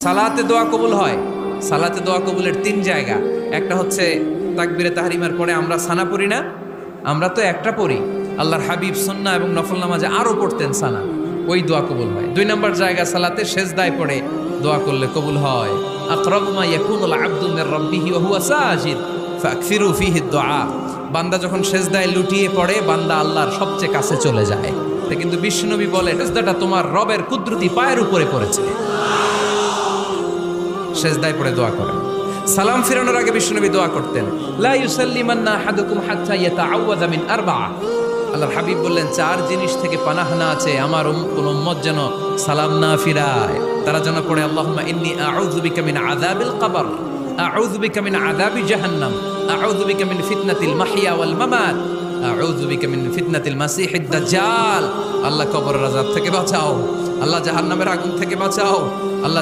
সালাতে দোয়া কবুল হয়। সালাতে দোয়া কবুলের তিন জায়গা। একটা হচ্ছে তাকবীরে তাহরিমার পরে আমরা সানা পড়ি না, আমরা তো একটা পড়ি। আল্লাহর হাবিব সুন্নাহ এবং নফল নামাজে আরো পড়তেন সানা, ওই দোয়া কবুল হয়। দুই নম্বর জায়গা সালাতে সেজদায় পড়ে দোয়া করলে কবুল হয়। আকরাবু মা ইয়াকুনুল আবদু মির রাব্বিহি ওয়া হুয়া সাজিদ ফাকসিরু ফীহি দুআ। বান্দা যখন সেজদায় লুটিয়ে পড়ে, বান্দা আল্লাহর সবচেয়ে কাছে চলে যায়। তা কিন্তু বিশ্বনবী বলে, সেজদাটা তোমার রবের কুদরতি পায়ের উপরে পড়েছে। সেজদায় পড়ে দোয়া করেন। সালাম ফিরানোর আগে বিশ্বনবী দোয়া করতেন, লা ইউসাল্লিমান্না আহাদুকুম হাত্তা ইয়াতাআওয়াযা মিন আরবাআ। আল্লাহর হাবিব বললেন, চার জিনিস থেকে পানাহানা আছে, আমার কোন উম্মত যেন সালাম না ফিরায়। তারা যেন পড়ে, আল্লাহুম্মা ইন্নী আউযু বিকা মিন আযাবিল কবর, আউযু বিকা মিন আযাবি জাহান্নাম, আউযু বিকা মিন ফিতনাতিল মাহইয়া ওয়াল মামাত, আউযু বিকা মিন ফিতনাতিল মাসিহিদ দাজ্জাল। আল্লাহ কবরের আযাব থেকে বাঁচাও, আল্লাহ জাহান্নামের আগুন থেকে বাঁচাও, আল্লাহ